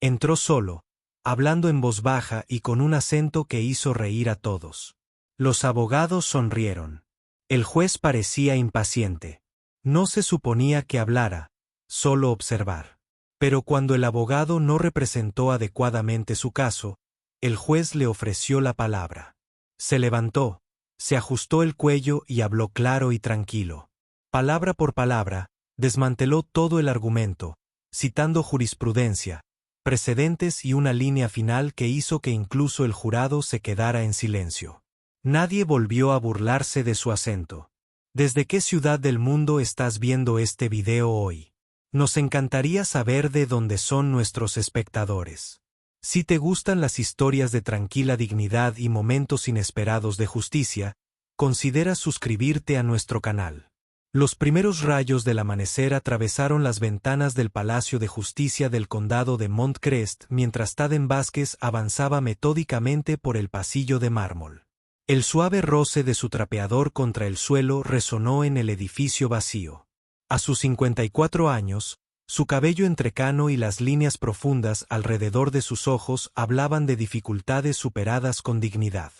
Entró solo, hablando en voz baja y con un acento que hizo reír a todos. Los abogados sonrieron. El juez parecía impaciente. No se suponía que hablara, solo observar. Pero cuando el abogado no representó adecuadamente su caso, el juez le ofreció la palabra. Se levantó, se ajustó el cuello y habló claro y tranquilo. Palabra por palabra, desmanteló todo el argumento, citando jurisprudencia, precedentes y una línea final que hizo que incluso el jurado se quedara en silencio. Nadie volvió a burlarse de su acento. ¿Desde qué ciudad del mundo estás viendo este video hoy? Nos encantaría saber de dónde son nuestros espectadores. Si te gustan las historias de tranquila dignidad y momentos inesperados de justicia, considera suscribirte a nuestro canal. Los primeros rayos del amanecer atravesaron las ventanas del Palacio de Justicia del Condado de Montcrest mientras Taden Vázquez avanzaba metódicamente por el pasillo de mármol. El suave roce de su trapeador contra el suelo resonó en el edificio vacío. A sus 54 años, su cabello entrecano y las líneas profundas alrededor de sus ojos hablaban de dificultades superadas con dignidad.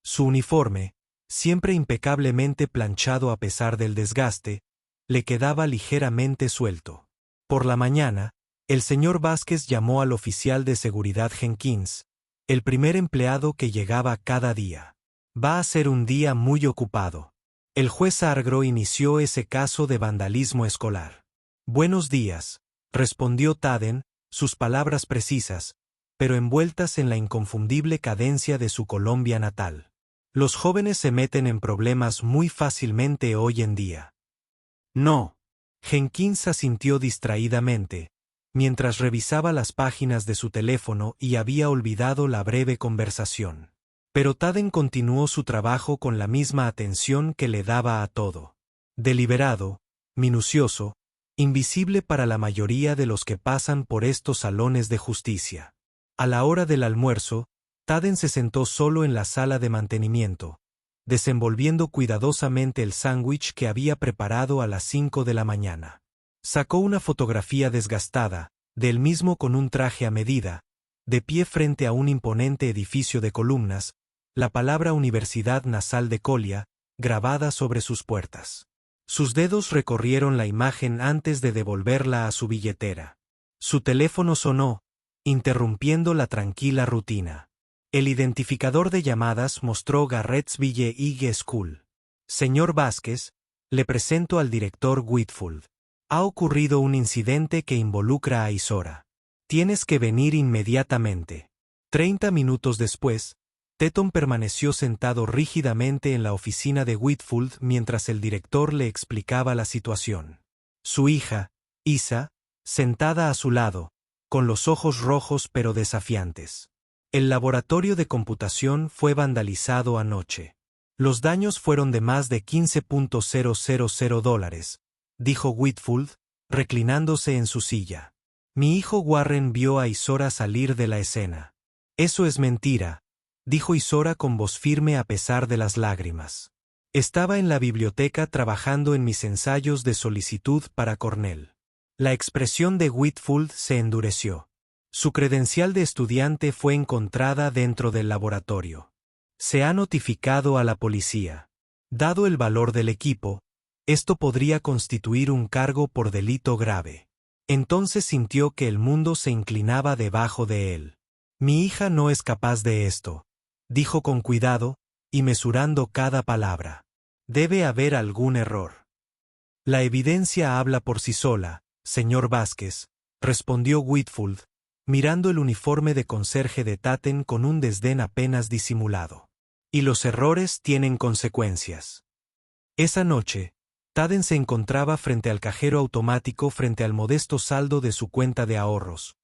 Su uniforme, siempre impecablemente planchado a pesar del desgaste, le quedaba ligeramente suelto. Por la mañana, el señor Vázquez llamó al oficial de seguridad Jenkins, el primer empleado que llegaba cada día. Va a ser un día muy ocupado. El juez Argro inició ese caso de vandalismo escolar. Buenos días, respondió Taden, sus palabras precisas, pero envueltas en la inconfundible cadencia de su Colombia natal. Los jóvenes se meten en problemas muy fácilmente hoy en día. No. Jenkins asintió distraídamente, mientras revisaba las páginas de su teléfono y había olvidado la breve conversación. Pero Taden continuó su trabajo con la misma atención que le daba a todo. Deliberado, minucioso, invisible para la mayoría de los que pasan por estos salones de justicia. A la hora del almuerzo, Taden se sentó solo en la sala de mantenimiento, desenvolviendo cuidadosamente el sándwich que había preparado a las 5 de la mañana. Sacó una fotografía desgastada, de él mismo con un traje a medida, de pie frente a un imponente edificio de columnas, la palabra Universidad Nasal de Colia, grabada sobre sus puertas. Sus dedos recorrieron la imagen antes de devolverla a su billetera. Su teléfono sonó, interrumpiendo la tranquila rutina. El identificador de llamadas mostró Garrettsville High School. Señor Vázquez, le presento al director Whitfield. Ha ocurrido un incidente que involucra a Isora. Tienes que venir inmediatamente. 30 minutos después, Teton permaneció sentado rígidamente en la oficina de Whitfield mientras el director le explicaba la situación. Su hija, Isa, sentada a su lado, con los ojos rojos pero desafiantes. El laboratorio de computación fue vandalizado anoche. Los daños fueron de más de $15,000, dijo Whitfield, reclinándose en su silla. Mi hijo Warren vio a Isora salir de la escena. Eso es mentira, dijo Isora con voz firme a pesar de las lágrimas. Estaba en la biblioteca trabajando en mis ensayos de solicitud para Cornell. La expresión de Whitfield se endureció. Su credencial de estudiante fue encontrada dentro del laboratorio. Se ha notificado a la policía. Dado el valor del equipo, esto podría constituir un cargo por delito grave. Entonces sintió que el mundo se inclinaba debajo de él. Mi hija no es capaz de esto, dijo con cuidado, y mesurando cada palabra. Debe haber algún error. La evidencia habla por sí sola, señor Vázquez, respondió Whitfield, mirando el uniforme de conserje de Taden con un desdén apenas disimulado. Y los errores tienen consecuencias. Esa noche, Taden se encontraba frente al cajero automático frente al modesto saldo de su cuenta de ahorros,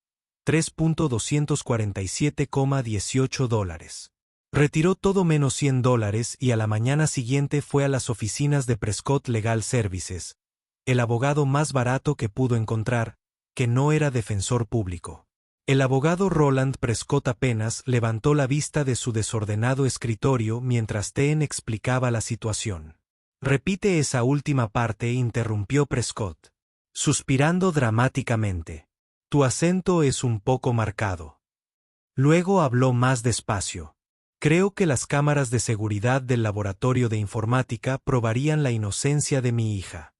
$3,247,18. Retiró todo menos $100 y a la mañana siguiente fue a las oficinas de Prescott Legal Services, el abogado más barato que pudo encontrar, que no era defensor público. El abogado Roland Prescott apenas levantó la vista de su desordenado escritorio mientras Taden explicaba la situación. Repite esa última parte, interrumpió Prescott, suspirando dramáticamente. Tu acento es un poco marcado. Luego habló más despacio. Creo que las cámaras de seguridad del laboratorio de informática probarían la inocencia de mi hija.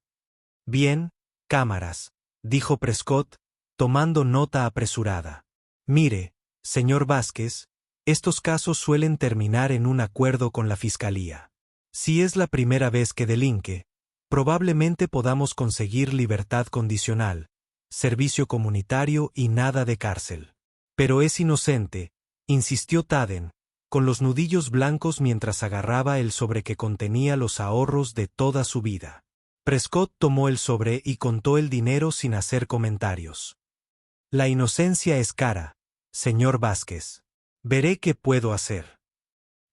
Bien, cámaras, dijo Prescott, tomando nota apresurada. Mire, señor Vázquez, estos casos suelen terminar en un acuerdo con la fiscalía. Si es la primera vez que delinque, probablemente podamos conseguir libertad condicional, servicio comunitario y nada de cárcel. Pero es inocente, insistió Taden, con los nudillos blancos mientras agarraba el sobre que contenía los ahorros de toda su vida. Prescott tomó el sobre y contó el dinero sin hacer comentarios. La inocencia es cara, señor Vázquez. Veré qué puedo hacer.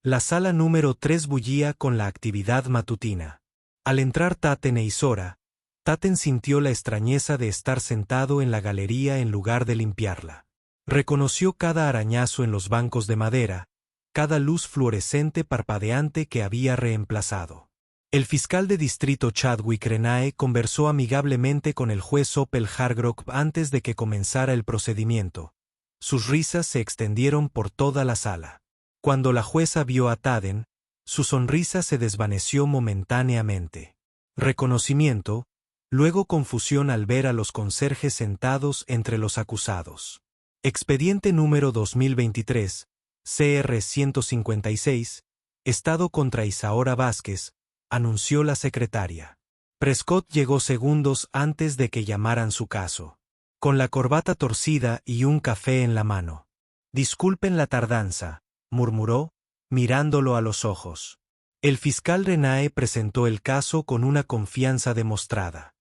La sala número 3 bullía con la actividad matutina. Al entrar Taten e Isora, Taten sintió la extrañeza de estar sentado en la galería en lugar de limpiarla. Reconoció cada arañazo en los bancos de madera, cada luz fluorescente parpadeante que había reemplazado. El fiscal de distrito Chadwick Renae conversó amigablemente con el juez Opel Hargrove antes de que comenzara el procedimiento. Sus risas se extendieron por toda la sala. Cuando la jueza vio a Taden, su sonrisa se desvaneció momentáneamente. Reconocimiento, luego confusión al ver a los conserjes sentados entre los acusados. Expediente número 2023, CR 156, Estado contra Isaora Vázquez, anunció la secretaria. Prescott llegó segundos antes de que llamaran su caso. Con la corbata torcida y un café en la mano. Disculpen la tardanza, murmuró, mirándolo a los ojos. El fiscal Renae presentó el caso con una confianza demostrada.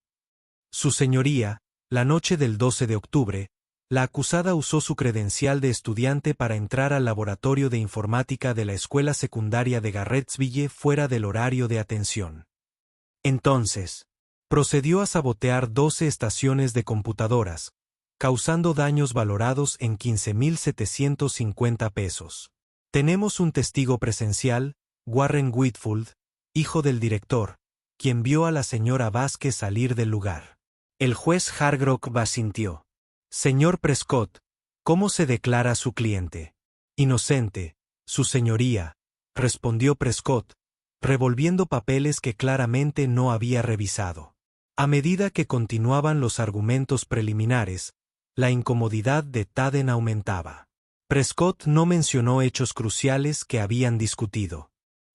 Su señoría, la noche del 12 de octubre, la acusada usó su credencial de estudiante para entrar al laboratorio de informática de la escuela secundaria de Garrettsville fuera del horario de atención. Entonces, procedió a sabotear 12 estaciones de computadoras, causando daños valorados en 15,750 pesos. Tenemos un testigo presencial, Warren Whitfield, hijo del director, quien vio a la señora Vázquez salir del lugar. El juez Hargrove asintió. Señor Prescott, ¿cómo se declara su cliente? Inocente, su señoría, respondió Prescott, revolviendo papeles que claramente no había revisado. A medida que continuaban los argumentos preliminares, la incomodidad de Taden aumentaba. Prescott no mencionó hechos cruciales que habían discutido.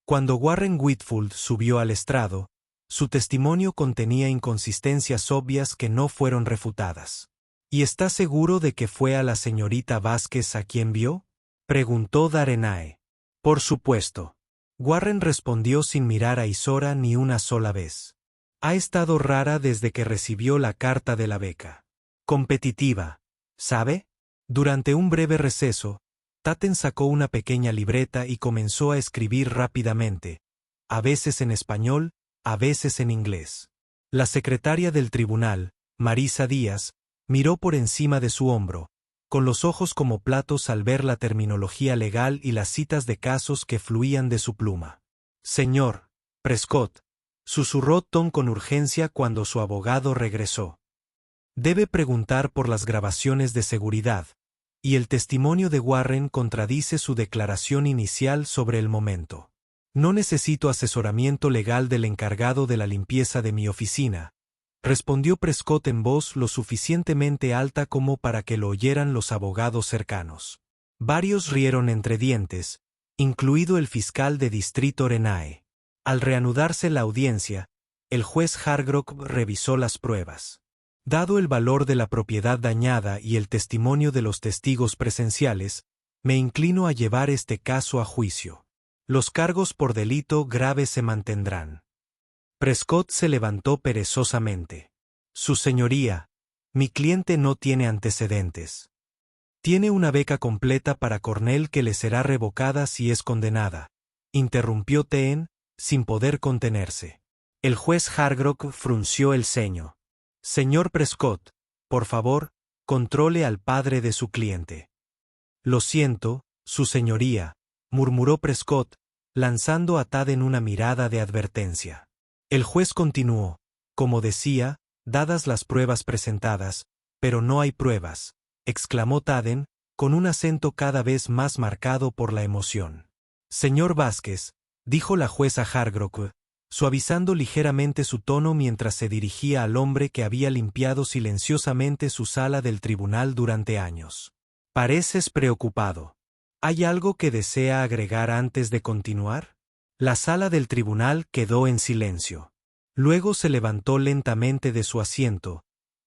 Cuando Warren Whitfield subió al estrado, su testimonio contenía inconsistencias obvias que no fueron refutadas. ¿Y está seguro de que fue a la señorita Vázquez a quien vio? Preguntó Renae. Por supuesto. Warren respondió sin mirar a Isora ni una sola vez. Ha estado rara desde que recibió la carta de la beca. Competitiva, ¿sabe? Durante un breve receso, Taten sacó una pequeña libreta y comenzó a escribir rápidamente, a veces en español, a veces en inglés. La secretaria del tribunal, Marisa Díaz, miró por encima de su hombro, con los ojos como platos al ver la terminología legal y las citas de casos que fluían de su pluma. Señor Prescott, susurró Tom con urgencia cuando su abogado regresó. Debe preguntar por las grabaciones de seguridad, y el testimonio de Warren contradice su declaración inicial sobre el momento. No necesito asesoramiento legal del encargado de la limpieza de mi oficina, respondió Prescott en voz lo suficientemente alta como para que lo oyeran los abogados cercanos. Varios rieron entre dientes, incluido el fiscal de distrito Renae. Al reanudarse la audiencia, el juez Hargrove revisó las pruebas. Dado el valor de la propiedad dañada y el testimonio de los testigos presenciales, me inclino a llevar este caso a juicio. Los cargos por delito grave se mantendrán. Prescott se levantó perezosamente. Su señoría, mi cliente no tiene antecedentes. Tiene una beca completa para Cornell que le será revocada si es condenada, interrumpió Teen, sin poder contenerse. El juez Hargrove frunció el ceño. Señor Prescott, por favor, controle al padre de su cliente. Lo siento, su señoría, murmuró Prescott, lanzando a Taden una mirada de advertencia. El juez continuó, como decía, dadas las pruebas presentadas, pero no hay pruebas, exclamó Taden, con un acento cada vez más marcado por la emoción. Señor Vázquez, dijo la jueza Hargrove, suavizando ligeramente su tono mientras se dirigía al hombre que había limpiado silenciosamente su sala del tribunal durante años. Pareces preocupado. ¿Hay algo que desea agregar antes de continuar? La sala del tribunal quedó en silencio. Luego se levantó lentamente de su asiento.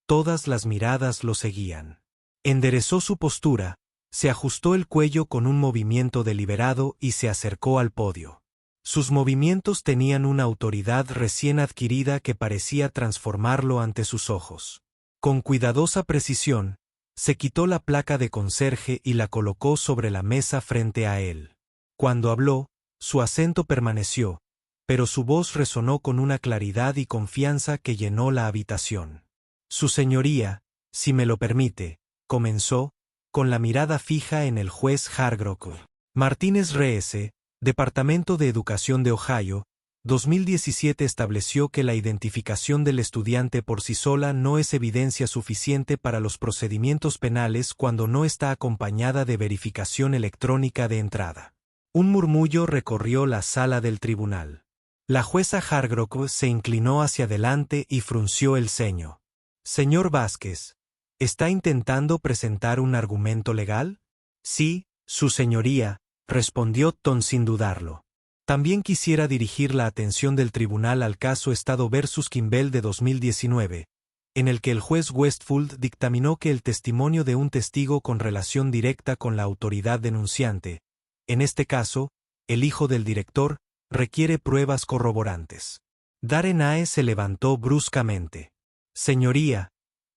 Todas las miradas lo seguían. Enderezó su postura, se ajustó el cuello con un movimiento deliberado y se acercó al podio. Sus movimientos tenían una autoridad recién adquirida que parecía transformarlo ante sus ojos. Con cuidadosa precisión, se quitó la placa de conserje y la colocó sobre la mesa frente a él. Cuando habló, su acento permaneció, pero su voz resonó con una claridad y confianza que llenó la habitación. Su señoría, si me lo permite, comenzó, con la mirada fija en el juez Hargrove. Martínez R.S., Departamento de Educación de Ohio, 2017 estableció que la identificación del estudiante por sí sola no es evidencia suficiente para los procedimientos penales cuando no está acompañada de verificación electrónica de entrada. Un murmullo recorrió la sala del tribunal. La jueza Hargrove se inclinó hacia adelante y frunció el ceño. Señor Vázquez, ¿está intentando presentar un argumento legal? Sí, su señoría, respondió Tom sin dudarlo. También quisiera dirigir la atención del tribunal al caso Estado versus Kimbell de 2019, en el que el juez Westford dictaminó que el testimonio de un testigo con relación directa con la autoridad denunciante, en este caso, el hijo del director, requiere pruebas corroborantes. Darren Ae se levantó bruscamente. Señoría,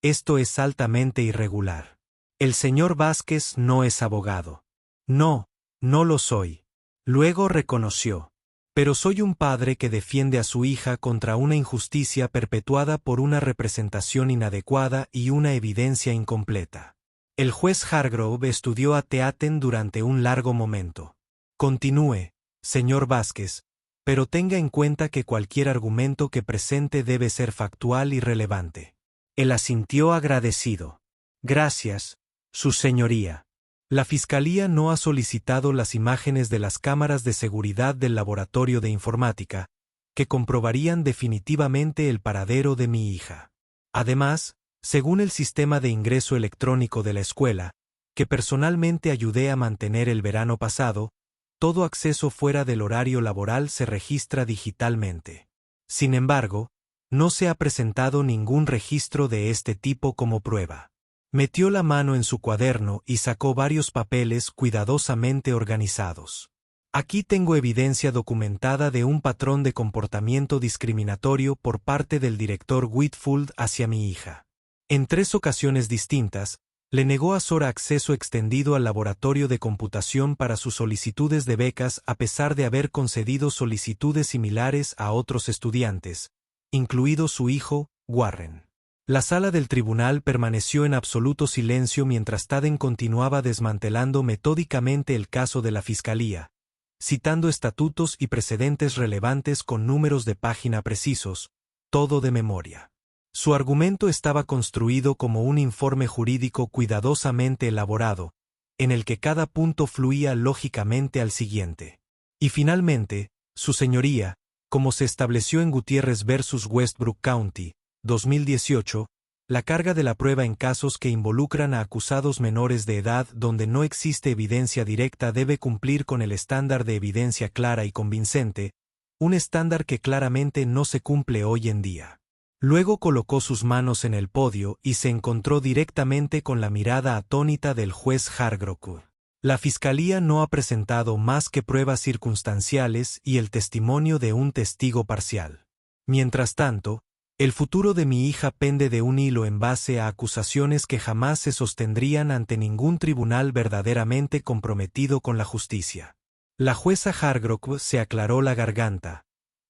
esto es altamente irregular. El señor Vázquez no es abogado. No, no lo soy. Luego reconoció. Pero soy un padre que defiende a su hija contra una injusticia perpetuada por una representación inadecuada y una evidencia incompleta. El juez Hargrove estudió a Taden durante un largo momento. Continúe, señor Vázquez, pero tenga en cuenta que cualquier argumento que presente debe ser factual y relevante. Él asintió agradecido. Gracias, su señoría. La Fiscalía no ha solicitado las imágenes de las cámaras de seguridad del laboratorio de informática, que comprobarían definitivamente el paradero de mi hija. Además, según el sistema de ingreso electrónico de la escuela, que personalmente ayudé a mantener el verano pasado, todo acceso fuera del horario laboral se registra digitalmente. Sin embargo, no se ha presentado ningún registro de este tipo como prueba. Metió la mano en su cuaderno y sacó varios papeles cuidadosamente organizados. Aquí tengo evidencia documentada de un patrón de comportamiento discriminatorio por parte del director Whitfield hacia mi hija. En 3 ocasiones distintas, le negó a Sora acceso extendido al laboratorio de computación para sus solicitudes de becas a pesar de haber concedido solicitudes similares a otros estudiantes, incluido su hijo, Warren. La sala del tribunal permaneció en absoluto silencio mientras Taden continuaba desmantelando metódicamente el caso de la Fiscalía, citando estatutos y precedentes relevantes con números de página precisos, todo de memoria. Su argumento estaba construido como un informe jurídico cuidadosamente elaborado, en el que cada punto fluía lógicamente al siguiente. Y finalmente, su señoría, como se estableció en Gutiérrez versus Westbrook County, 2018, la carga de la prueba en casos que involucran a acusados menores de edad donde no existe evidencia directa debe cumplir con el estándar de evidencia clara y convincente, un estándar que claramente no se cumple hoy en día. Luego colocó sus manos en el podio y se encontró directamente con la mirada atónita del juez Hargrove. La Fiscalía no ha presentado más que pruebas circunstanciales y el testimonio de un testigo parcial. Mientras tanto, el futuro de mi hija pende de un hilo en base a acusaciones que jamás se sostendrían ante ningún tribunal verdaderamente comprometido con la justicia. La jueza Hargrove se aclaró la garganta,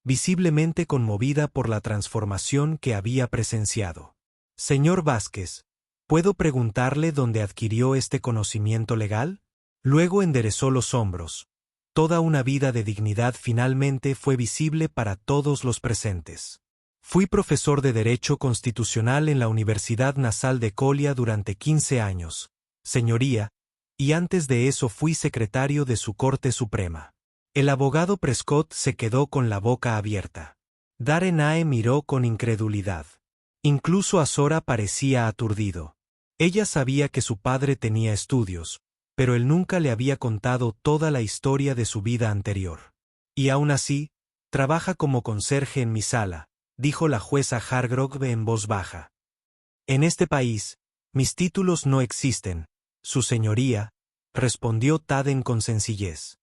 visiblemente conmovida por la transformación que había presenciado. Señor Vázquez, ¿puedo preguntarle dónde adquirió este conocimiento legal? Luego enderezó los hombros. Toda una vida de dignidad finalmente fue visible para todos los presentes. Fui profesor de Derecho Constitucional en la Universidad Nasal de Colia durante 15 años, señoría, y antes de eso fui secretario de su Corte Suprema. El abogado Prescott se quedó con la boca abierta. Darenae miró con incredulidad. Incluso Azora parecía aturdido. Ella sabía que su padre tenía estudios, pero él nunca le había contado toda la historia de su vida anterior. Y aún así, trabaja como conserje en mi sala, dijo la jueza Hargrove en voz baja. En este país, mis títulos no existen, su señoría, respondió Taden con sencillez.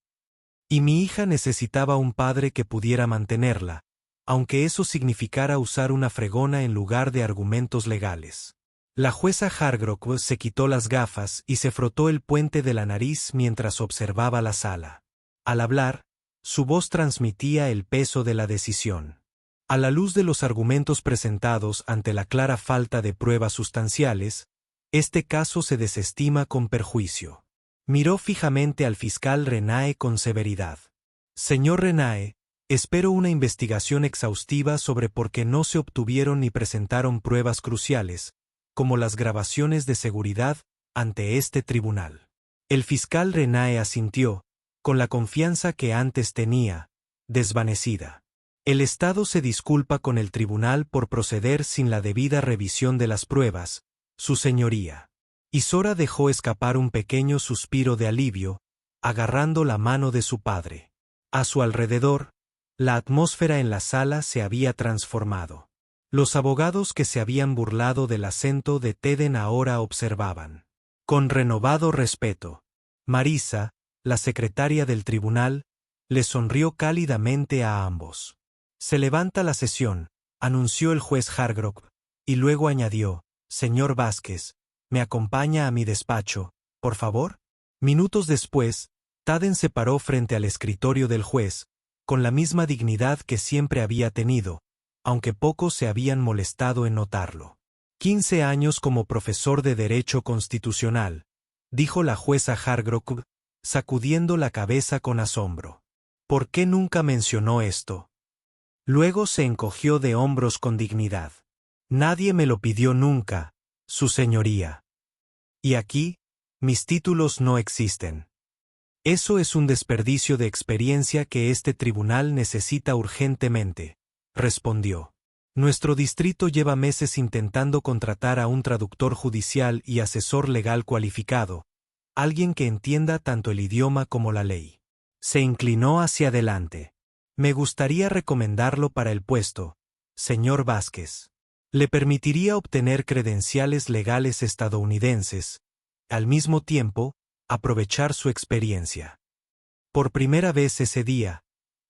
Y mi hija necesitaba un padre que pudiera mantenerla, aunque eso significara usar una fregona en lugar de argumentos legales. La jueza Hargrove se quitó las gafas y se frotó el puente de la nariz mientras observaba la sala. Al hablar, su voz transmitía el peso de la decisión. A la luz de los argumentos presentados ante la clara falta de pruebas sustanciales, este caso se desestima con perjuicio. Miró fijamente al fiscal Renae con severidad. Señor Renae, espero una investigación exhaustiva sobre por qué no se obtuvieron ni presentaron pruebas cruciales, como las grabaciones de seguridad, ante este tribunal. El fiscal Renae asintió, con la confianza que antes tenía, desvanecida. El Estado se disculpa con el tribunal por proceder sin la debida revisión de las pruebas, su señoría. Y Sora dejó escapar un pequeño suspiro de alivio, agarrando la mano de su padre. A su alrededor, la atmósfera en la sala se había transformado. Los abogados que se habían burlado del acento de Teden ahora observaban. Con renovado respeto. Marisa, la secretaria del tribunal, le sonrió cálidamente a ambos. Se levanta la sesión, anunció el juez Hargrove, y luego añadió, señor Vázquez, ¿me acompaña a mi despacho, por favor? Minutos después, Taden se paró frente al escritorio del juez, con la misma dignidad que siempre había tenido, aunque pocos se habían molestado en notarlo. 15 años como profesor de Derecho Constitucional, dijo la jueza Hargrove, sacudiendo la cabeza con asombro. ¿Por qué nunca mencionó esto? Luego se encogió de hombros con dignidad. Nadie me lo pidió nunca, su señoría. Y aquí, mis títulos no existen. Eso es un desperdicio de experiencia que este tribunal necesita urgentemente, respondió. Nuestro distrito lleva meses intentando contratar a un traductor judicial y asesor legal cualificado, alguien que entienda tanto el idioma como la ley. Se inclinó hacia adelante. Me gustaría recomendarlo para el puesto, señor Vázquez. Le permitiría obtener credenciales legales estadounidenses, al mismo tiempo, aprovechar su experiencia. Por primera vez ese día,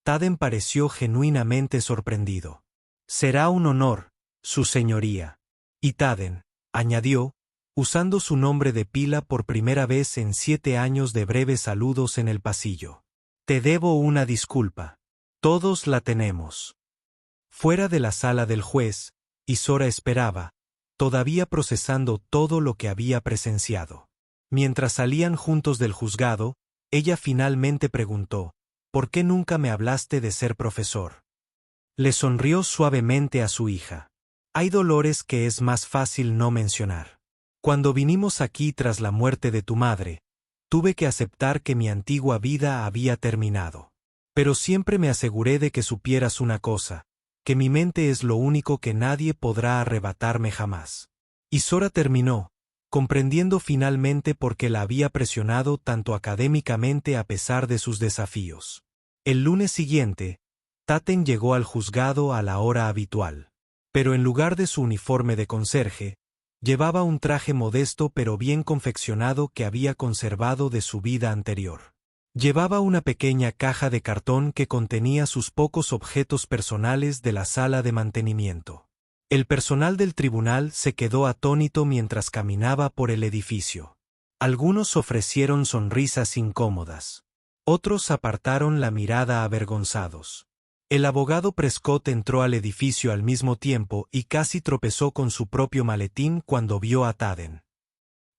Taden pareció genuinamente sorprendido. Será un honor, su señoría. Y Taden, añadió, usando su nombre de pila por primera vez en 7 años de breves saludos en el pasillo. Te debo una disculpa. Todos la tenemos. Fuera de la sala del juez, Isora esperaba, todavía procesando todo lo que había presenciado. Mientras salían juntos del juzgado, ella finalmente preguntó, ¿por qué nunca me hablaste de ser profesor? Le sonrió suavemente a su hija. Hay dolores que es más fácil no mencionar. Cuando vinimos aquí tras la muerte de tu madre, tuve que aceptar que mi antigua vida había terminado. Pero siempre me aseguré de que supieras una cosa, que mi mente es lo único que nadie podrá arrebatarme jamás. Y Sora terminó, comprendiendo finalmente por qué la había presionado tanto académicamente a pesar de sus desafíos. El lunes siguiente, Taden llegó al juzgado a la hora habitual. Pero en lugar de su uniforme de conserje, llevaba un traje modesto pero bien confeccionado que había conservado de su vida anterior. Llevaba una pequeña caja de cartón que contenía sus pocos objetos personales de la sala de mantenimiento. El personal del tribunal se quedó atónito mientras caminaba por el edificio. Algunos ofrecieron sonrisas incómodas. Otros apartaron la mirada avergonzados. El abogado Prescott entró al edificio al mismo tiempo y casi tropezó con su propio maletín cuando vio a Taden.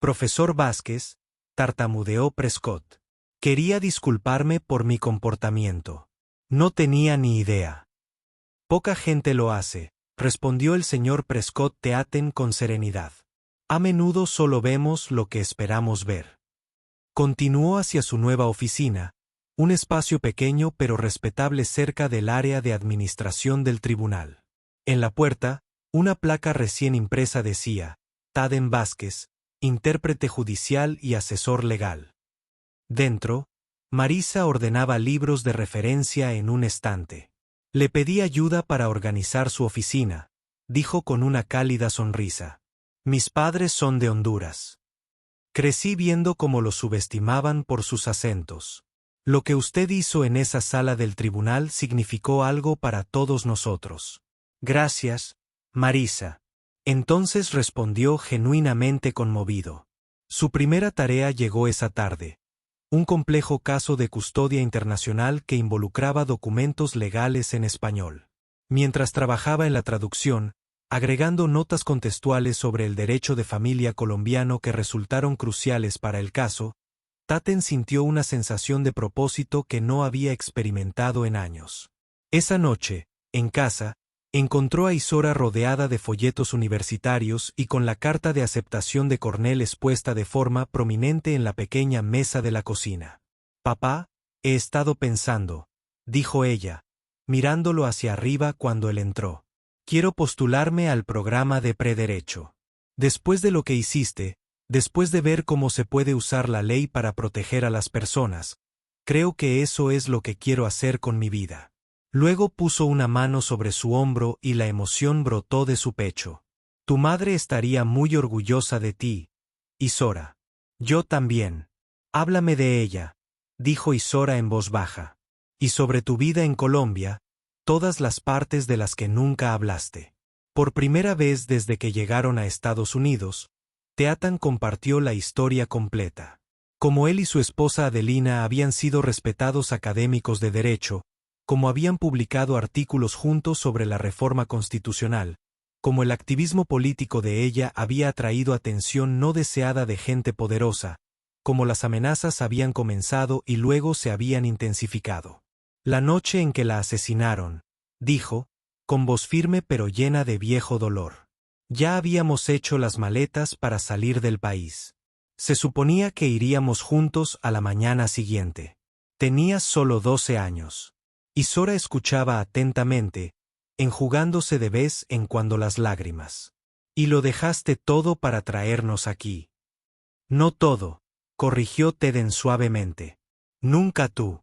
Profesor Vázquez, tartamudeó Prescott. Quería disculparme por mi comportamiento. No tenía ni idea. Poca gente lo hace, respondió el señor Prescott Theaten con serenidad. A menudo solo vemos lo que esperamos ver. Continuó hacia su nueva oficina, un espacio pequeño pero respetable cerca del área de administración del tribunal. En la puerta, una placa recién impresa decía, Taden Vázquez, intérprete judicial y asesor legal. Dentro, Marisa ordenaba libros de referencia en un estante. Le pedí ayuda para organizar su oficina, dijo con una cálida sonrisa. Mis padres son de Honduras. Crecí viendo cómo los subestimaban por sus acentos. Lo que usted hizo en esa sala del tribunal significó algo para todos nosotros. Gracias, Marisa. Entonces respondió genuinamente conmovido. Su primera tarea llegó esa tarde. Un complejo caso de custodia internacional que involucraba documentos legales en español. Mientras trabajaba en la traducción, agregando notas contextuales sobre el derecho de familia colombiano que resultaron cruciales para el caso, Taten sintió una sensación de propósito que no había experimentado en años. Esa noche, en casa, encontró a Isora rodeada de folletos universitarios y con la carta de aceptación de Cornell expuesta de forma prominente en la pequeña mesa de la cocina. Papá, he estado pensando, dijo ella, mirándolo hacia arriba cuando él entró. Quiero postularme al programa de prederecho. Después de lo que hiciste, después de ver cómo se puede usar la ley para proteger a las personas, creo que eso es lo que quiero hacer con mi vida. Luego puso una mano sobre su hombro y la emoción brotó de su pecho. Tu madre estaría muy orgullosa de ti, Isora. Yo también. Háblame de ella, dijo Isora en voz baja. Y sobre tu vida en Colombia, todas las partes de las que nunca hablaste. Por primera vez desde que llegaron a Estados Unidos, Teatan compartió la historia completa. Como él y su esposa Adelina habían sido respetados académicos de derecho, como habían publicado artículos juntos sobre la reforma constitucional, como el activismo político de ella había atraído atención no deseada de gente poderosa, como las amenazas habían comenzado y luego se habían intensificado. La noche en que la asesinaron, dijo, con voz firme pero llena de viejo dolor. Ya habíamos hecho las maletas para salir del país. Se suponía que iríamos juntos a la mañana siguiente. Tenías solo 12 años. Isora escuchaba atentamente, enjugándose de vez en cuando las lágrimas. Y lo dejaste todo para traernos aquí. No todo, corrigió Teden suavemente. Nunca tú.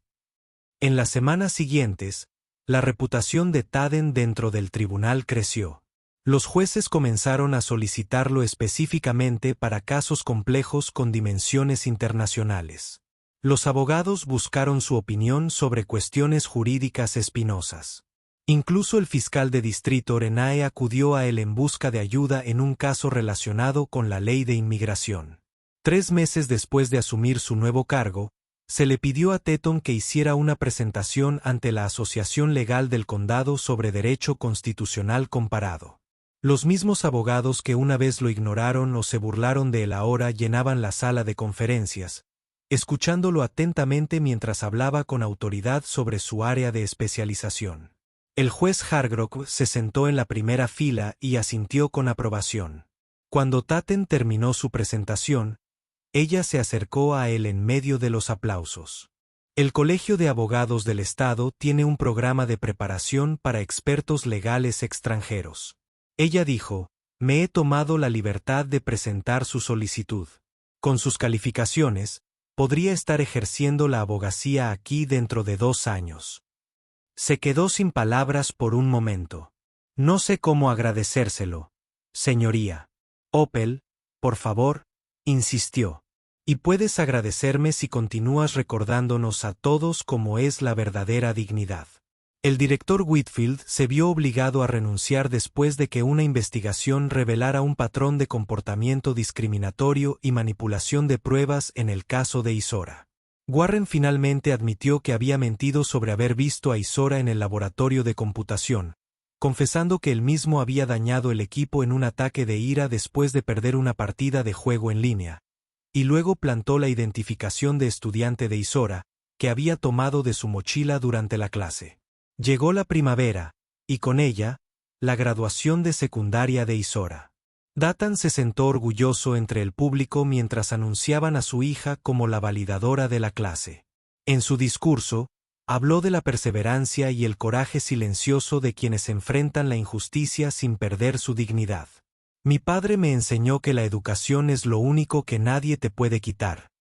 En las semanas siguientes, la reputación de Taden dentro del tribunal creció. Los jueces comenzaron a solicitarlo específicamente para casos complejos con dimensiones internacionales. Los abogados buscaron su opinión sobre cuestiones jurídicas espinosas. Incluso el fiscal de distrito Renae acudió a él en busca de ayuda en un caso relacionado con la ley de inmigración. 3 meses después de asumir su nuevo cargo, se le pidió a Teton que hiciera una presentación ante la Asociación Legal del Condado sobre Derecho Constitucional Comparado. Los mismos abogados que una vez lo ignoraron o se burlaron de él ahora llenaban la sala de conferencias, escuchándolo atentamente mientras hablaba con autoridad sobre su área de especialización. El juez Hargrove se sentó en la primera fila y asintió con aprobación. Cuando Taten terminó su presentación, ella se acercó a él en medio de los aplausos. El Colegio de Abogados del Estado tiene un programa de preparación para expertos legales extranjeros. Ella dijo, me he tomado la libertad de presentar su solicitud. Con sus calificaciones, podría estar ejerciendo la abogacía aquí dentro de 2 años. Se quedó sin palabras por un momento. No sé cómo agradecérselo, señoría. Opel, por favor, insistió. Y puedes agradecerme si continúas recordándonos a todos cómo es la verdadera dignidad. El director Whitfield se vio obligado a renunciar después de que una investigación revelara un patrón de comportamiento discriminatorio y manipulación de pruebas en el caso de Isora. Warren finalmente admitió que había mentido sobre haber visto a Isora en el laboratorio de computación, confesando que él mismo había dañado el equipo en un ataque de ira después de perder una partida de juego en línea, y luego plantó la identificación de estudiante de Isora, que había tomado de su mochila durante la clase. Llegó la primavera, y con ella, la graduación de secundaria de Isora. Datan se sentó orgulloso entre el público mientras anunciaban a su hija como la validadora de la clase. En su discurso, habló de la perseverancia y el coraje silencioso de quienes enfrentan la injusticia sin perder su dignidad. Mi padre me enseñó que la educación es lo único que nadie te puede quitar,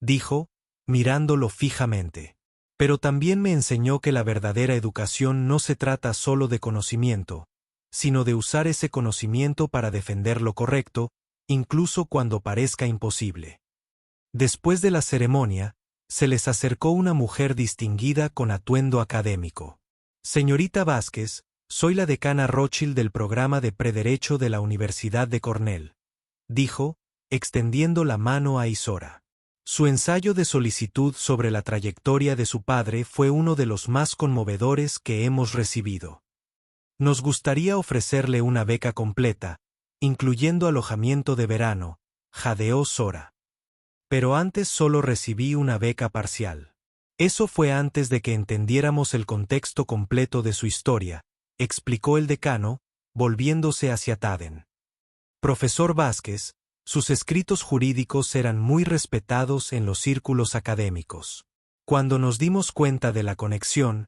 dijo, mirándolo fijamente. Pero también me enseñó que la verdadera educación no se trata solo de conocimiento, sino de usar ese conocimiento para defender lo correcto, incluso cuando parezca imposible. Después de la ceremonia, se les acercó una mujer distinguida con atuendo académico. Señorita Vázquez, soy la decana Rothschild del programa de Prederecho de la Universidad de Cornell, dijo, extendiendo la mano a Isora. Su ensayo de solicitud sobre la trayectoria de su padre fue uno de los más conmovedores que hemos recibido. Nos gustaría ofrecerle una beca completa, incluyendo alojamiento de verano, jadeó Sora. Pero antes solo recibí una beca parcial. Eso fue antes de que entendiéramos el contexto completo de su historia, explicó el decano, volviéndose hacia Taden. Profesor Vázquez, sus escritos jurídicos eran muy respetados en los círculos académicos. Cuando nos dimos cuenta de la conexión,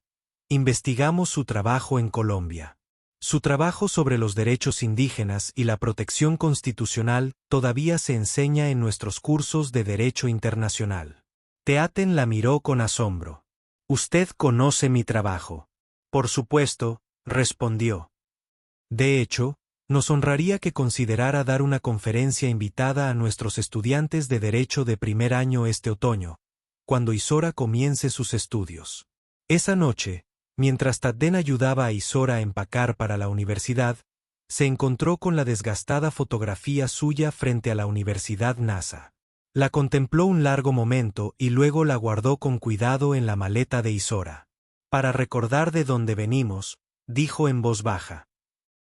investigamos su trabajo en Colombia. Su trabajo sobre los derechos indígenas y la protección constitucional todavía se enseña en nuestros cursos de Derecho Internacional. Teaten la miró con asombro. Usted conoce mi trabajo. Por supuesto, respondió. De hecho, nos honraría que considerara dar una conferencia invitada a nuestros estudiantes de Derecho de primer año este otoño, cuando Isora comience sus estudios. Esa noche, mientras Taden ayudaba a Isora a empacar para la universidad, se encontró con la desgastada fotografía suya frente a la Universidad NASA. La contempló un largo momento y luego la guardó con cuidado en la maleta de Isora. Para recordar de dónde venimos, dijo en voz baja.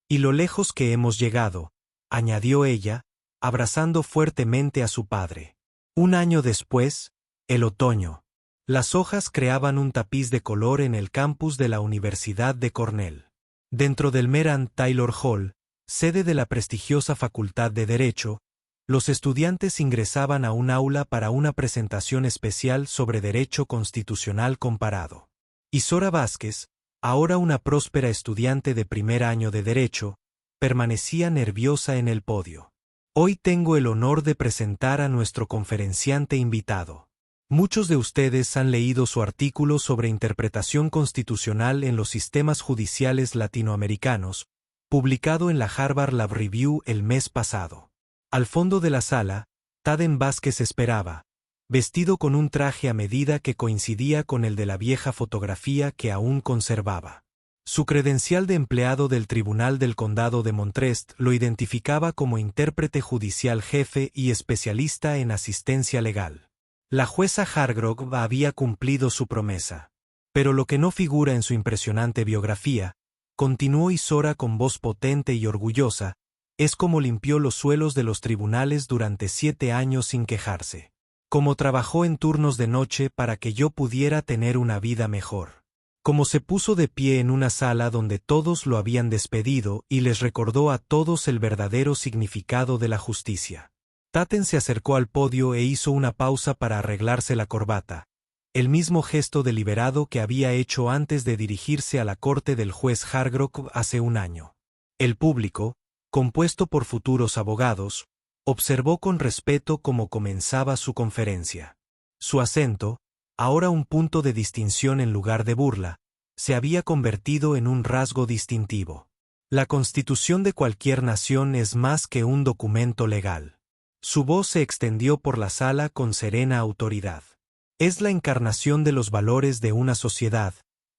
Y lo lejos que hemos llegado, añadió ella, abrazando fuertemente a su padre. Un año después, el otoño. Las hojas creaban un tapiz de color en el campus de la Universidad de Cornell. Dentro del Meran Taylor Hall, sede de la prestigiosa Facultad de Derecho, los estudiantes ingresaban a un aula para una presentación especial sobre Derecho Constitucional Comparado. Isora Vázquez, ahora una próspera estudiante de primer año de Derecho, permanecía nerviosa en el podio. Hoy tengo el honor de presentar a nuestro conferenciante invitado. Muchos de ustedes han leído su artículo sobre interpretación constitucional en los sistemas judiciales latinoamericanos, publicado en la Harvard Law Review el mes pasado. Al fondo de la sala, Taden Vázquez esperaba, vestido con un traje a medida que coincidía con el de la vieja fotografía que aún conservaba. Su credencial de empleado del Tribunal del Condado de Montrest lo identificaba como intérprete judicial jefe y especialista en asistencia legal. La jueza Hargrove había cumplido su promesa. Pero lo que no figura en su impresionante biografía, continuó Isora con voz potente y orgullosa, es cómo limpió los suelos de los tribunales durante 7 años sin quejarse. Cómo trabajó en turnos de noche para que yo pudiera tener una vida mejor. Cómo se puso de pie en una sala donde todos lo habían despedido y les recordó a todos el verdadero significado de la justicia. Taten se acercó al podio e hizo una pausa para arreglarse la corbata, el mismo gesto deliberado que había hecho antes de dirigirse a la corte del juez Hargrove hace un año. El público, compuesto por futuros abogados, observó con respeto cómo comenzaba su conferencia. Su acento, ahora un punto de distinción en lugar de burla, se había convertido en un rasgo distintivo. La constitución de cualquier nación es más que un documento legal. Su voz se extendió por la sala con serena autoridad. Es la encarnación de los valores de una sociedad,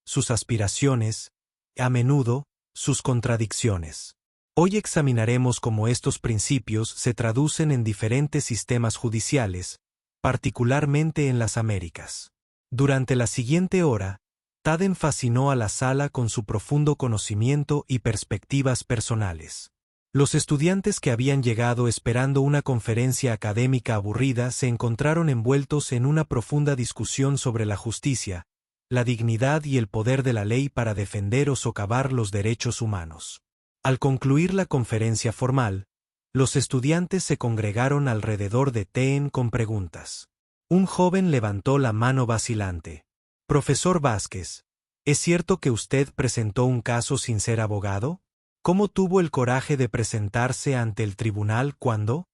sus aspiraciones, a menudo, sus contradicciones. Hoy examinaremos cómo estos principios se traducen en diferentes sistemas judiciales, particularmente en las Américas. Durante la siguiente hora, Taden fascinó a la sala con su profundo conocimiento y perspectivas personales. Los estudiantes que habían llegado esperando una conferencia académica aburrida se encontraron envueltos en una profunda discusión sobre la justicia, la dignidad y el poder de la ley para defender o socavar los derechos humanos. Al concluir la conferencia formal, Los estudiantes se congregaron alrededor de Teen con preguntas. Un joven levantó la mano vacilante. Profesor Vázquez, ¿es cierto que usted presentó un caso sin ser abogado? ¿Cómo tuvo el coraje de presentarse ante el tribunal cuando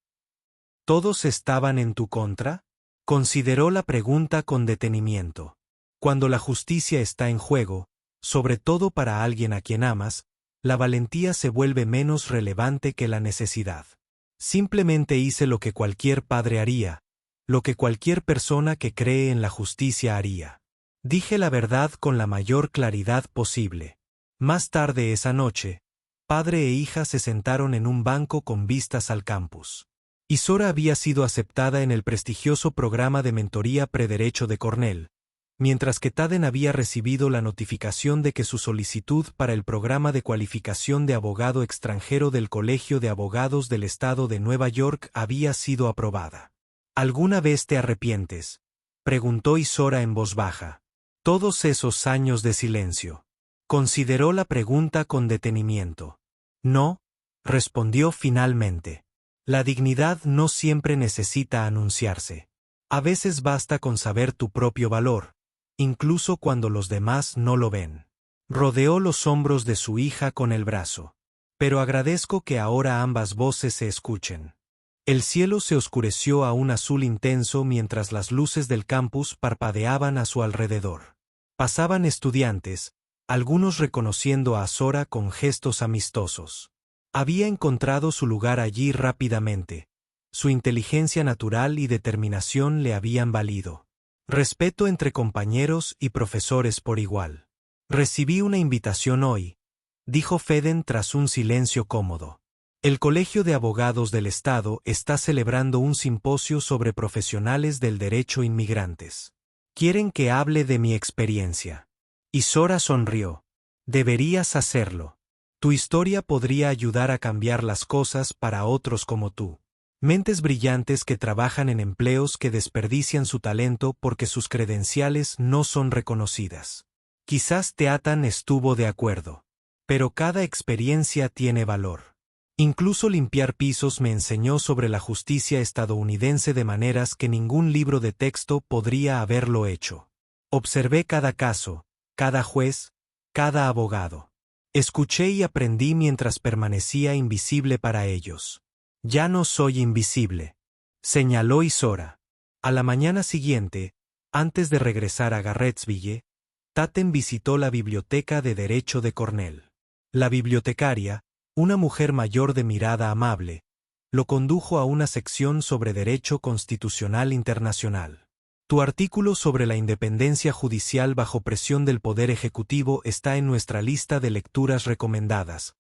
todos estaban en tu contra? Consideró la pregunta con detenimiento. Cuando la justicia está en juego, sobre todo para alguien a quien amas, la valentía se vuelve menos relevante que la necesidad. Simplemente hice lo que cualquier padre haría, lo que cualquier persona que cree en la justicia haría. Dije la verdad con la mayor claridad posible. Más tarde esa noche, padre e hija se sentaron en un banco con vistas al campus. Isora había sido aceptada en el prestigioso programa de mentoría prederecho de Cornell, mientras que Taden había recibido la notificación de que su solicitud para el programa de cualificación de abogado extranjero del Colegio de Abogados del Estado de Nueva York había sido aprobada. ¿Alguna vez te arrepientes?, preguntó Isora en voz baja. Todos esos años de silencio. Consideró la pregunta con detenimiento. No, respondió finalmente. La dignidad no siempre necesita anunciarse. A veces basta con saber tu propio valor, incluso cuando los demás no lo ven. Rodeó los hombros de su hija con el brazo. Pero agradezco que ahora ambas voces se escuchen. El cielo se oscureció a un azul intenso mientras las luces del campus parpadeaban a su alrededor. Pasaban estudiantes, algunos reconociendo a Sora con gestos amistosos. Había encontrado su lugar allí rápidamente. Su inteligencia natural y determinación le habían valido. Respeto entre compañeros y profesores por igual. Recibí una invitación hoy, dijo Feden tras un silencio cómodo. El Colegio de Abogados del Estado está celebrando un simposio sobre profesionales del derecho inmigrantes. Quieren que hable de mi experiencia. Isora sonrió. Deberías hacerlo. Tu historia podría ayudar a cambiar las cosas para otros como tú. Mentes brillantes que trabajan en empleos que desperdician su talento porque sus credenciales no son reconocidas. Quizás Teatan estuvo de acuerdo. Pero cada experiencia tiene valor. Incluso limpiar pisos me enseñó sobre la justicia estadounidense de maneras que ningún libro de texto podría haberlo hecho. Observé cada caso, cada juez, cada abogado. Escuché y aprendí mientras permanecía invisible para ellos. Ya no soy invisible, señaló Isora. A la mañana siguiente, antes de regresar a Garrettsville, Taten visitó la biblioteca de Derecho de Cornell. La bibliotecaria, una mujer mayor de mirada amable, lo condujo a una sección sobre Derecho Constitucional Internacional. Tu artículo sobre la independencia judicial bajo presión del Poder Ejecutivo está en nuestra lista de lecturas recomendadas,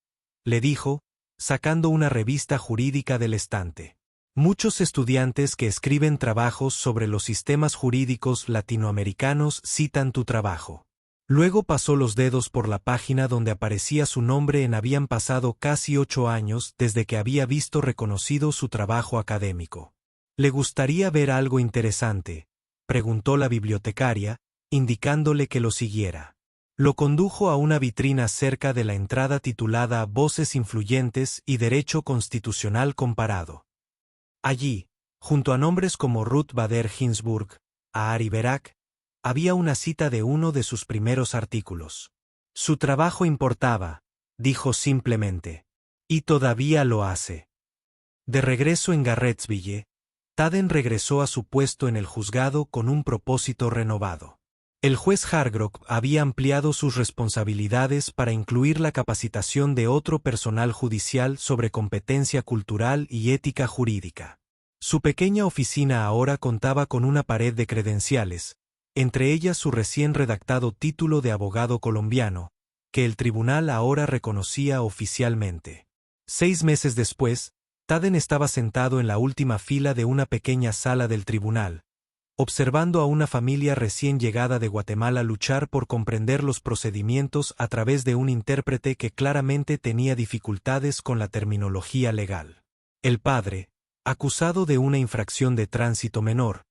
le dijo, sacando una revista jurídica del estante. Muchos estudiantes que escriben trabajos sobre los sistemas jurídicos latinoamericanos citan tu trabajo. Luego pasó los dedos por la página donde aparecía su nombre en habían pasado casi 8 años desde que había visto reconocido su trabajo académico. ¿Le gustaría ver algo interesante?, preguntó la bibliotecaria, indicándole que lo siguiera. Lo condujo a una vitrina cerca de la entrada titulada Voces influyentes y Derecho Constitucional comparado. Allí, junto a nombres como Ruth Bader Ginsburg, Ahari Barak, había una cita de uno de sus primeros artículos. Su trabajo importaba, dijo simplemente. Y todavía lo hace. De regreso en Garrettsville, Taden regresó a su puesto en el juzgado con un propósito renovado. El juez Hargrove había ampliado sus responsabilidades para incluir la capacitación de otro personal judicial sobre competencia cultural y ética jurídica. Su pequeña oficina ahora contaba con una pared de credenciales, entre ellas su recién redactado título de abogado colombiano, que el tribunal ahora reconocía oficialmente. 6 meses después, Taden estaba sentado en la última fila de una pequeña sala del tribunal, observando a una familia recién llegada de Guatemala luchar por comprender los procedimientos a través de un intérprete que claramente tenía dificultades con la terminología legal. El padre, acusado de una infracción de tránsito menor,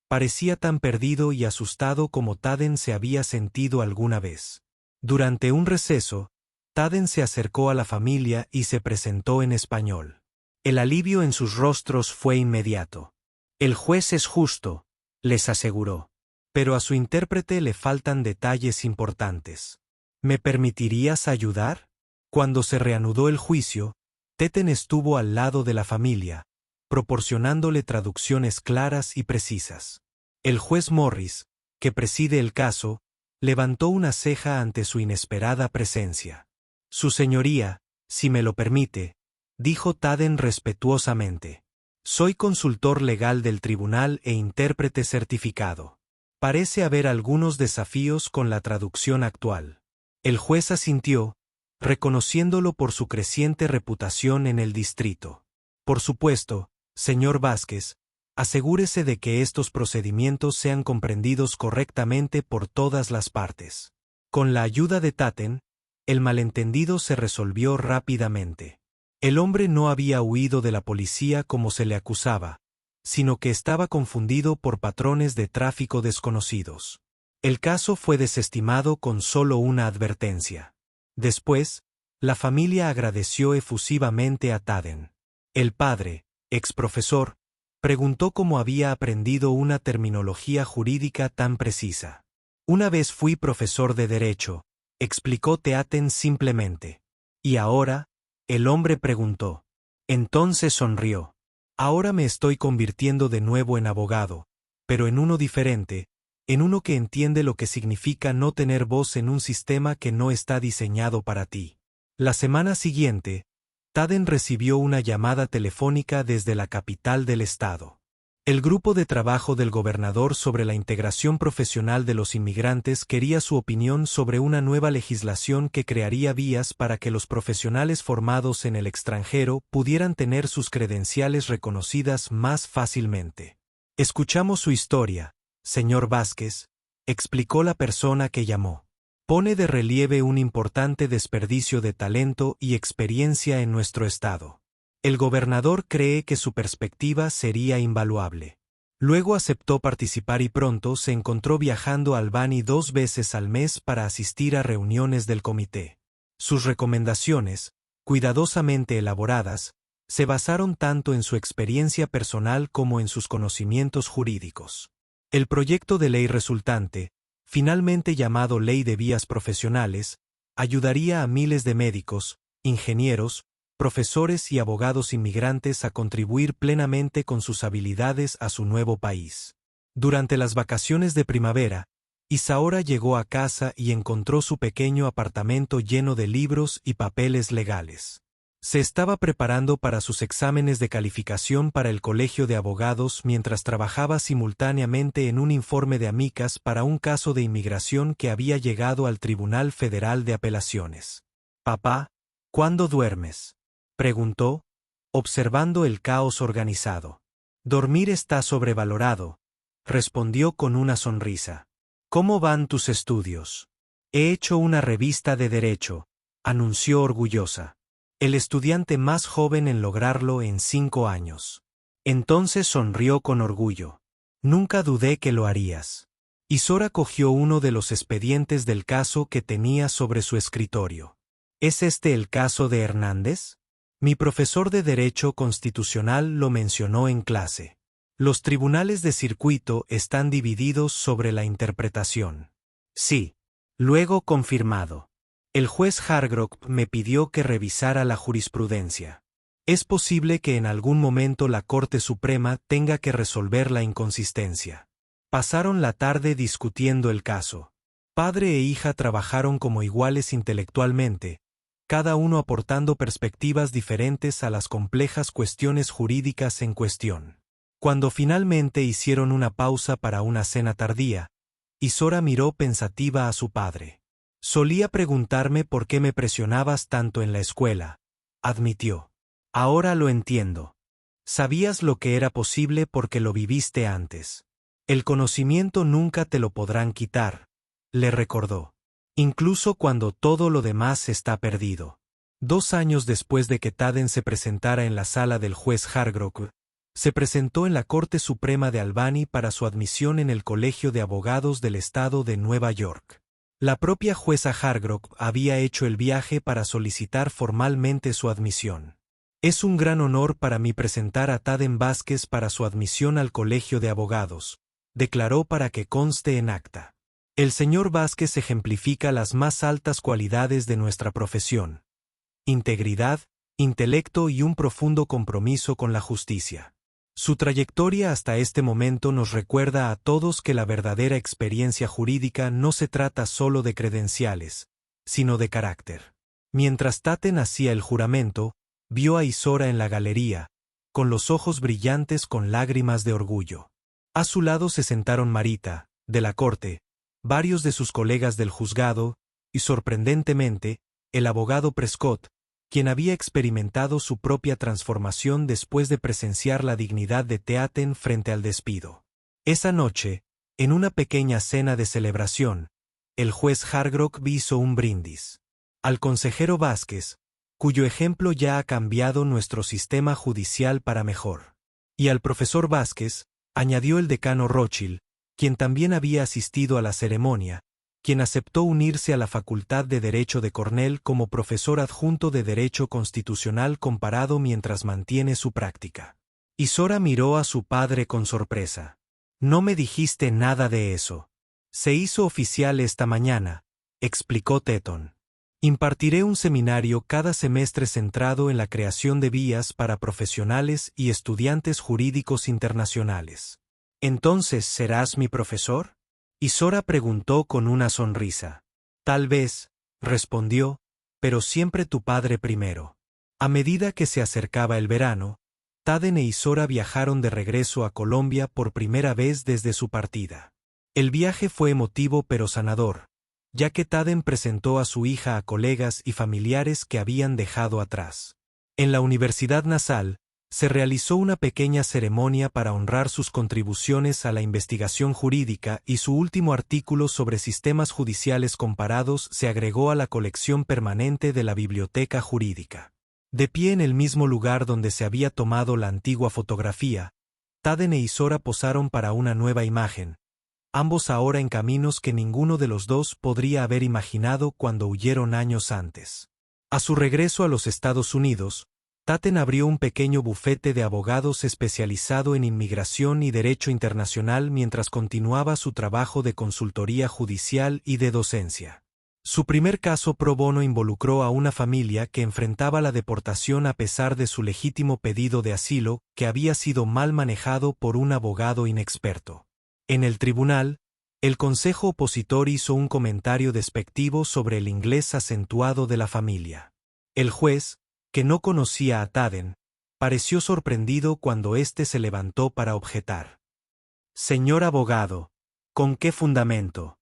parecía tan perdido y asustado como Taden se había sentido alguna vez. Durante un receso, Taden se acercó a la familia y se presentó en español. El alivio en sus rostros fue inmediato. El juez es justo, les aseguró. Pero a su intérprete le faltan detalles importantes. ¿Me permitirías ayudar? Cuando se reanudó el juicio, Tatten estuvo al lado de la familia, proporcionándole traducciones claras y precisas. El juez Morris, que preside el caso, levantó una ceja ante su inesperada presencia. Su señoría, si me lo permite, dijo Tatten respetuosamente. Soy consultor legal del tribunal e intérprete certificado. Parece haber algunos desafíos con la traducción actual. El juez asintió, reconociéndolo por su creciente reputación en el distrito. Por supuesto, señor Vázquez, asegúrese de que estos procedimientos sean comprendidos correctamente por todas las partes. Con la ayuda de Tatten, el malentendido se resolvió rápidamente. El hombre no había huido de la policía como se le acusaba, sino que estaba confundido por patrones de tráfico desconocidos. El caso fue desestimado con solo una advertencia. Después, la familia agradeció efusivamente a Tatten. El padre, ex profesor, preguntó cómo había aprendido una terminología jurídica tan precisa. Una vez fui profesor de Derecho, explicó Tatten simplemente. ¿Y ahora? El hombre preguntó. Entonces sonrió. Ahora me estoy convirtiendo de nuevo en abogado, pero en uno diferente, en uno que entiende lo que significa no tener voz en un sistema que no está diseñado para ti. La semana siguiente, Tatten recibió una llamada telefónica desde la capital del estado. El grupo de trabajo del gobernador sobre la integración profesional de los inmigrantes quería su opinión sobre una nueva legislación que crearía vías para que los profesionales formados en el extranjero pudieran tener sus credenciales reconocidas más fácilmente. Escuchamos su historia, señor Vázquez, explicó la persona que llamó. Pone de relieve un importante desperdicio de talento y experiencia en nuestro estado. El gobernador cree que su perspectiva sería invaluable. Luego aceptó participar y pronto se encontró viajando a Albany 2 veces al mes para asistir a reuniones del comité. Sus recomendaciones, cuidadosamente elaboradas, se basaron tanto en su experiencia personal como en sus conocimientos jurídicos. El proyecto de ley resultante, finalmente llamado Ley de Vías Profesionales, ayudaría a miles de médicos, ingenieros, profesores y abogados inmigrantes a contribuir plenamente con sus habilidades a su nuevo país. Durante las vacaciones de primavera, Isaora llegó a casa y encontró su pequeño apartamento lleno de libros y papeles legales. Se estaba preparando para sus exámenes de calificación para el Colegio de Abogados mientras trabajaba simultáneamente en un informe de amicas para un caso de inmigración que había llegado al Tribunal Federal de Apelaciones. «Papá, ¿cuándo duermes?», preguntó, observando el caos organizado. «Dormir está sobrevalorado», respondió con una sonrisa. «¿Cómo van tus estudios?». «He hecho una revista de derecho», anunció orgullosa. El estudiante más joven en lograrlo en 5 años. Entonces sonrió con orgullo. «Nunca dudé que lo harías». Isaora cogió uno de los expedientes del caso que tenía sobre su escritorio. ¿Es este el caso de Hernández? Mi profesor de Derecho Constitucional lo mencionó en clase. Los tribunales de circuito están divididos sobre la interpretación. Sí. Luego confirmado. El juez Hargrove me pidió que revisara la jurisprudencia. Es posible que en algún momento la Corte Suprema tenga que resolver la inconsistencia. Pasaron la tarde discutiendo el caso. Padre e hija trabajaron como iguales intelectualmente, cada uno aportando perspectivas diferentes a las complejas cuestiones jurídicas en cuestión. Cuando finalmente hicieron una pausa para una cena tardía, Isaora miró pensativa a su padre. «Solía preguntarme por qué me presionabas tanto en la escuela», admitió. «Ahora lo entiendo. Sabías lo que era posible porque lo viviste antes. El conocimiento nunca te lo podrán quitar», le recordó. «Incluso cuando todo lo demás está perdido». 2 años después de que Tatten se presentara en la sala del juez Hargrove, se presentó en la Corte Suprema de Albany para su admisión en el Colegio de Abogados del Estado de Nueva York. La propia jueza Hargrove había hecho el viaje para solicitar formalmente su admisión. Es un gran honor para mí presentar a Taden Vázquez para su admisión al Colegio de Abogados, declaró para que conste en acta. El señor Vázquez ejemplifica las más altas cualidades de nuestra profesión: integridad, intelecto y un profundo compromiso con la justicia. Su trayectoria hasta este momento nos recuerda a todos que la verdadera experiencia jurídica no se trata solo de credenciales, sino de carácter. Mientras Taden hacía el juramento, vio a Isora en la galería, con los ojos brillantes con lágrimas de orgullo. A su lado se sentaron Marita, de la corte, varios de sus colegas del juzgado, y sorprendentemente, el abogado Prescott, quien había experimentado su propia transformación después de presenciar la dignidad de Taden frente al despido. Esa noche, en una pequeña cena de celebración, el juez Hargrove hizo un brindis al consejero Vázquez, cuyo ejemplo ya ha cambiado nuestro sistema judicial para mejor. Y al profesor Vázquez, añadió el decano Rothschild, quien también había asistido a la ceremonia, quien aceptó unirse a la Facultad de Derecho de Cornell como profesor adjunto de Derecho Constitucional comparado mientras mantiene su práctica. Isora miró a su padre con sorpresa. No me dijiste nada de eso. Se hizo oficial esta mañana, explicó Teton. Impartiré un seminario cada semestre centrado en la creación de vías para profesionales y estudiantes jurídicos internacionales. ¿Entonces serás mi profesor? Isora preguntó con una sonrisa. Tal vez, respondió, pero siempre tu padre primero. A medida que se acercaba el verano, Taden e Isora viajaron de regreso a Colombia por primera vez desde su partida. El viaje fue emotivo pero sanador, ya que Taden presentó a su hija a colegas y familiares que habían dejado atrás. En la Universidad Nassau, se realizó una pequeña ceremonia para honrar sus contribuciones a la investigación jurídica y su último artículo sobre sistemas judiciales comparados se agregó a la colección permanente de la Biblioteca Jurídica. De pie en el mismo lugar donde se había tomado la antigua fotografía, Taden e Isora posaron para una nueva imagen, ambos ahora en caminos que ninguno de los dos podría haber imaginado cuando huyeron años antes. A su regreso a los Estados Unidos, Taden abrió un pequeño bufete de abogados especializado en inmigración y derecho internacional mientras continuaba su trabajo de consultoría judicial y de docencia. Su primer caso pro bono involucró a una familia que enfrentaba la deportación a pesar de su legítimo pedido de asilo, que había sido mal manejado por un abogado inexperto. En el tribunal, el consejo opositor hizo un comentario despectivo sobre el inglés acentuado de la familia. El juez, que no conocía a Taden, pareció sorprendido cuando éste se levantó para objetar. «Señor abogado, ¿con qué fundamento?»,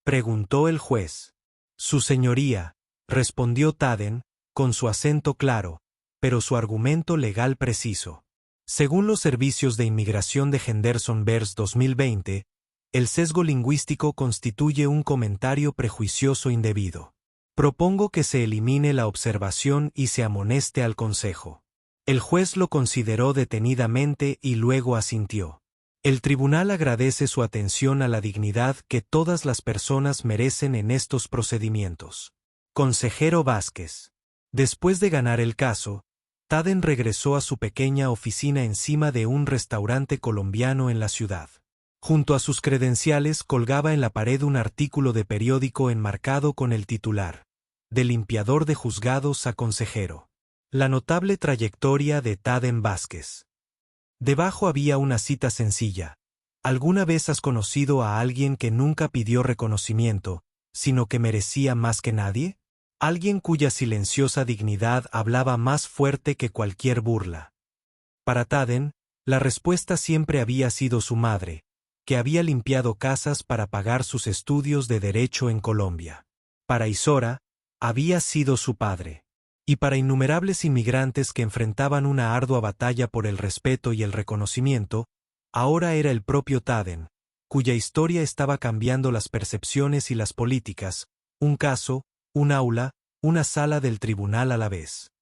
preguntó el juez. «Su señoría», respondió Taden, con su acento claro, pero su argumento legal preciso. Según los servicios de inmigración de Henderson Bears 2020, el sesgo lingüístico constituye un comentario prejuicioso indebido. Propongo que se elimine la observación y se amoneste al consejo. El juez lo consideró detenidamente y luego asintió. El tribunal agradece su atención a la dignidad que todas las personas merecen en estos procedimientos. Consejero Vázquez. Después de ganar el caso, Taden regresó a su pequeña oficina encima de un restaurante colombiano en la ciudad. Junto a sus credenciales colgaba en la pared un artículo de periódico enmarcado con el titular: «De limpiador de juzgados a consejero. La notable trayectoria de Taden Vázquez». Debajo había una cita sencilla: «¿Alguna vez has conocido a alguien que nunca pidió reconocimiento, sino que merecía más que nadie? Alguien cuya silenciosa dignidad hablaba más fuerte que cualquier burla». Para Taden, la respuesta siempre había sido su madre, que había limpiado casas para pagar sus estudios de derecho en Colombia. Para Isora, había sido su padre. Y para innumerables inmigrantes que enfrentaban una ardua batalla por el respeto y el reconocimiento, ahora era el propio Taden, cuya historia estaba cambiando las percepciones y las políticas, un caso, un aula, una sala del tribunal a la vez.